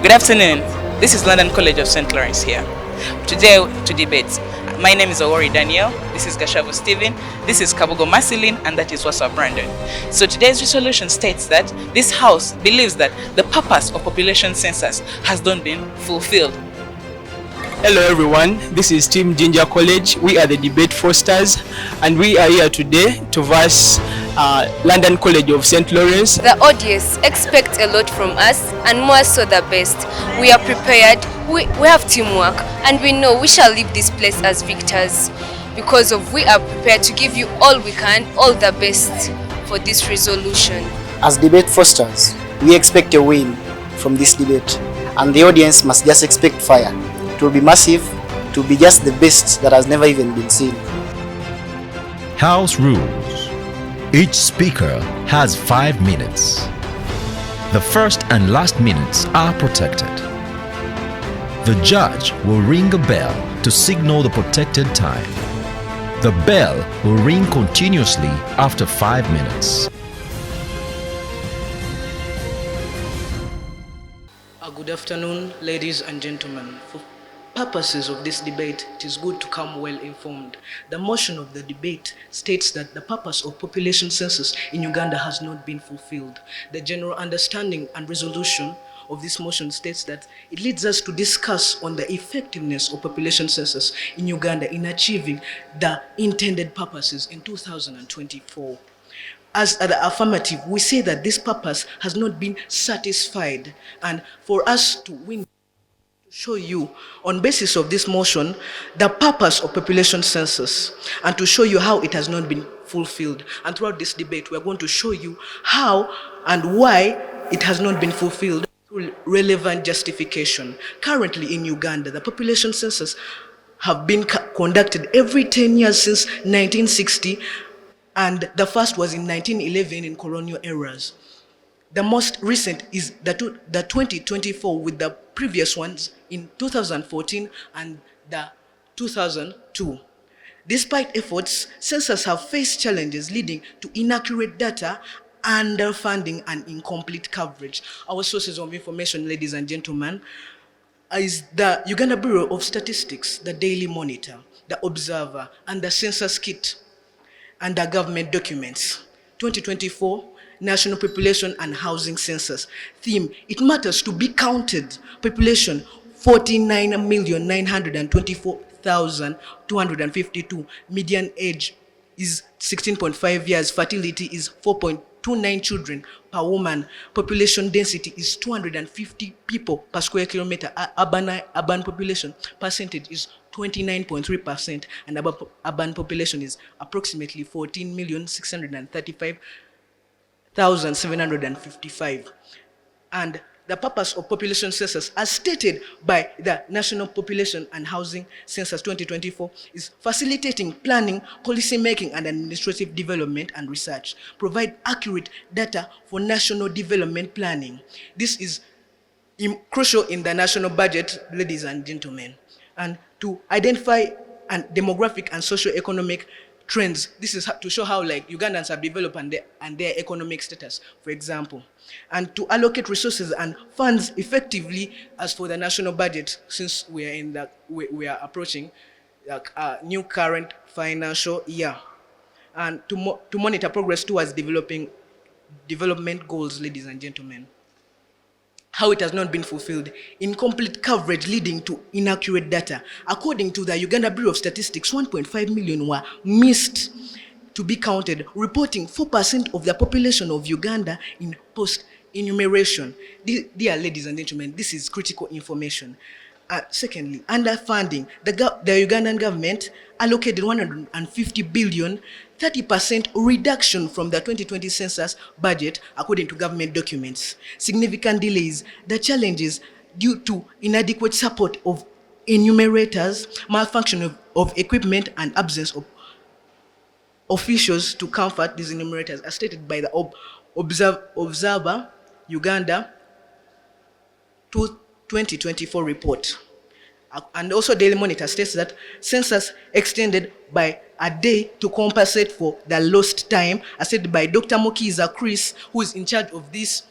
Good afternoon. This is London College of St. Lawrence here. Today to debate. My name is Awori Daniel. This is Gashavo Stephen. This is Kabugo Masilin, and that is Wasa Brandon. So today's resolution states that this House believes that the purpose of population census has not been fulfilled. Hello everyone, this is Team Jinja College. We are the debate fosters and we are here today to verse London College of St. Lawrence. The audience expect a lot from us and more so the best. We are prepared, we have teamwork, and we know we shall leave this place as victors because of we are prepared to give you all we can, all the best for this resolution. As debate fosters, we expect a win from this debate and the audience must just expect fire. It will be massive, it will be just the best that has never even been seen. House rules. Each speaker has 5 minutes. The first and last minutes are protected. The judge will ring a bell to signal the protected time. The bell will ring continuously after 5 minutes. Good afternoon, ladies and gentlemen. For purposes of this debate, it is good to come well informed. The motion of the debate states that the purpose of population census in Uganda has not been fulfilled. The general understanding and resolution of this motion states that it leads us to discuss on the effectiveness of population census in Uganda in achieving the intended purposes in 2024. As the affirmative, we say that this purpose has not been satisfied, and for us to win, to show you on basis of this motion the purpose of population census and to show you how it has not been fulfilled. And throughout this debate, we are going to show you how and why it has not been fulfilled through relevant justification. Currently in Uganda, the population census have been conducted every 10 years since 1960. And the first was in 1911 in colonial eras. The most recent is the 2024, with the previous ones in 2014 and the 2002. Despite efforts, census have faced challenges leading to inaccurate data, underfunding, and incomplete coverage. Our sources of information, ladies and gentlemen, is the Uganda Bureau of Statistics, the Daily Monitor, the Observer, and the Census Kit. Under government documents. 2024 National Population and Housing Census. Theme: it matters to be counted. Population: 49,924,252. Median age is 16.5 years. Fertility is 4.29 children per woman. Population density is 250 people per square kilometer. Urban population percentage is 29.3%, and urban population is approximately 14,635,755. And the purpose of population census, as stated by the National Population and Housing Census 2024, is facilitating planning, policy making, and administrative development and research. Provide accurate data for national development planning. This is crucial in the national budget, ladies and gentlemen. And to identify demographic and socio-economic trends. This is to show how Ugandans have developed and their economic status, for example. And to allocate resources and funds effectively as for the national budget, since we are approaching a new current financial year. And to monitor progress towards development goals, ladies and gentlemen. How it has not been fulfilled. Incomplete coverage leading to inaccurate data. According to the Uganda Bureau of Statistics, 1.5 million were missed to be counted, reporting 4% of the population of Uganda in post-enumeration. Dear ladies and gentlemen, this is critical information. Secondly, underfunding. The Ugandan government allocated 150 billion, 30% reduction from the 2020 census budget, according to government documents. Significant delays. The challenges due to inadequate support of enumerators, malfunction of equipment, and absence of officials to comfort these enumerators, as stated by the Observer Uganda 2024 report. And also Daily Monitor states that census extended by a day to compensate for the lost time, as said by Dr. Mokiza Chris, who is in charge of this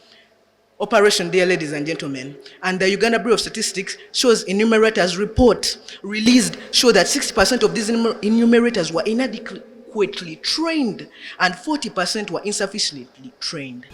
operation, dear ladies and gentlemen, and the Uganda Bureau of Statistics shows enumerators report released show that 60% of these enumerators were inadequately trained and 40% were insufficiently trained.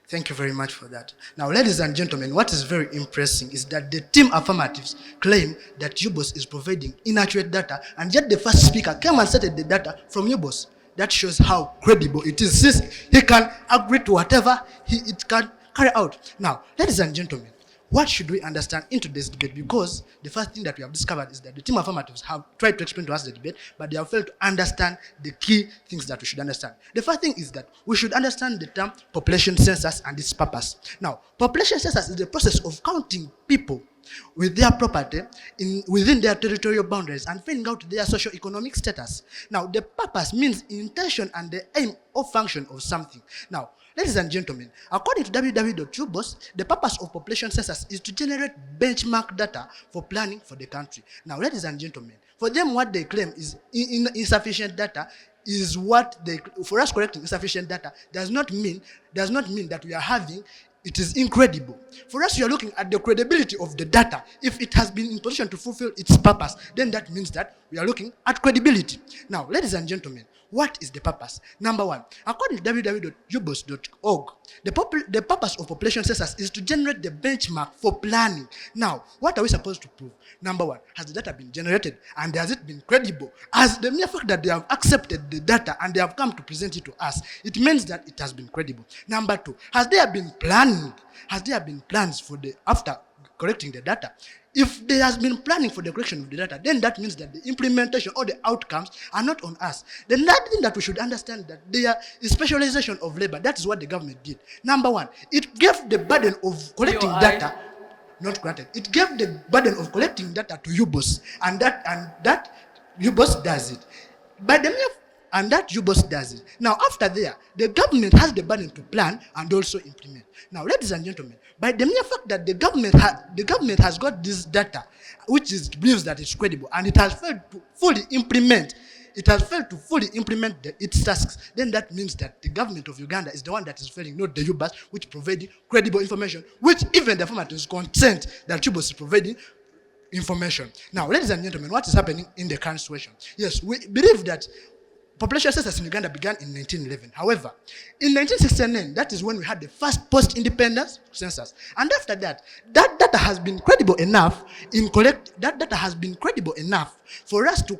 Thank you very much for that. Now, ladies and gentlemen, what is very impressive is that the team affirmatives claim that UBOS is providing inaccurate data, and yet the first speaker came and cited the data from UBOS. That shows how credible it is, since he can agree to whatever it can carry out. Now, ladies and gentlemen, what should we understand in today's debate? Because the first thing that we have discovered is that the team affirmatives have tried to explain to us the debate, but they have failed to understand the key things that we should understand. The first thing is that we should understand the term population census and its purpose. Now, population census is the process of counting people with their property within their territorial boundaries and finding out their socio-economic status. Now, the purpose means intention and the aim or function of something. Now, ladies and gentlemen, according to www.ubos, the purpose of population census is to generate benchmark data for planning for the country. Now, ladies and gentlemen, for them what they claim is insufficient data is what they, for us collecting insufficient data does not mean that we are having it is incredible. For us, we are looking at the credibility of the data. If it has been in position to fulfill its purpose, then that means that we are looking at credibility. Now, ladies and gentlemen, what is the purpose? Number one, according to www.ubos.org, the purpose of population census is to generate the benchmark for planning. Now, what are we supposed to prove? Number one, has the data been generated and has it been credible? As the mere fact that they have accepted the data and they have come to present it to us, it means that it has been credible. Number two, has there been planning? Has there been plans for the after collecting the data? If there has been planning for the collection of the data, then that means that the implementation or the outcomes are not on us. The third thing that we should understand that there is specialization of labor. That is what the government did. Number one, it gave the burden of collecting data, not granted. It gave the burden of collecting data to UBOS, and that UBOS does it. And that UBOS does it. Now, after there, the government has the burden to plan and also implement. Now, ladies and gentlemen, by the mere fact that the government has got this data, which believes that it's credible, and it has failed to fully implement, its tasks, then that means that the government of Uganda is the one that is failing, not the UBOS, which providing credible information, which even the affirmatives consent that UBOS is providing information. Now, ladies and gentlemen, what is happening in the current situation? Yes, we believe that population census in Uganda began in 1911. However, in 1969, that is when we had the first post-independence census. And after that, that data has been credible enough for us to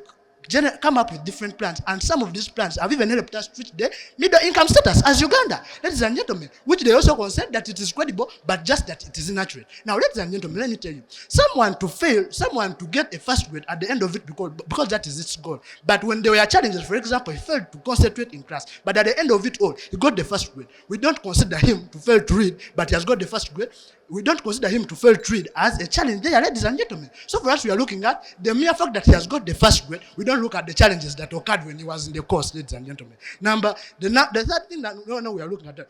come up with different plans, and some of these plans have even helped us reach the middle income status as Uganda, ladies and gentlemen, which they also consent that it is credible, but just that it is inaccurate. Now, ladies and gentlemen, let me tell you, someone to get a first grade at the end of it because that is its goal. But when there were challenges, for example, he failed to concentrate in class, but at the end of it all, he got the first grade. We don't consider him to fail to read, but he has got the first grade. We don't consider him to fail to read as a challenge there, ladies and gentlemen. So for us, we are looking at the mere fact that he has got the first grade. We don't look at the challenges that occurred when he was in the course, ladies and gentlemen. The third thing that we are looking at,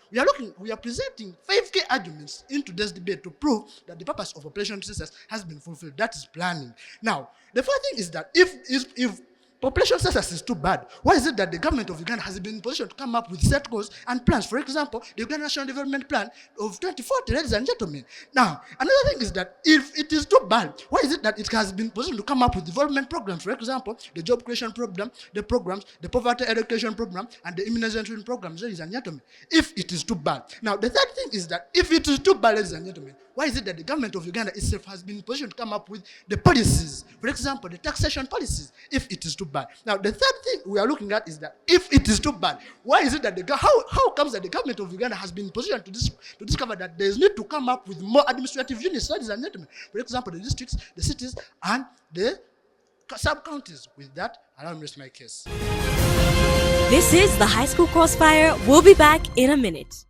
we are presenting 5 key arguments in today's debate to prove that the purpose of population census has been fulfilled. That is planning. Now, the first thing is that if population census is too bad, why is it that the government of Uganda has been in position to come up with set goals and plans? For example, the Uganda National Development Plan of 2040, ladies and gentlemen. Now, another thing is that if it is too bad, why is it that it has been positioned to come up with development programs? For example, the job creation program, the poverty eradication program, and the immunization programs, ladies and gentlemen. If it is too bad. Now, the third thing is that if it is too bad, ladies and gentlemen, why is it that the government of Uganda itself has been in position to come up with the policies? For example, the taxation policies, if it is too bad. Now, the third thing we are looking at is that if it is too bad, why is it that how comes that the government of Uganda has been in position to discover that there is need to come up with more administrative units, ladies and gentlemen? For example, the districts, the cities, and the sub-counties. With that, allow me to rest my case. This is the High School Crossfire. We'll be back in a minute.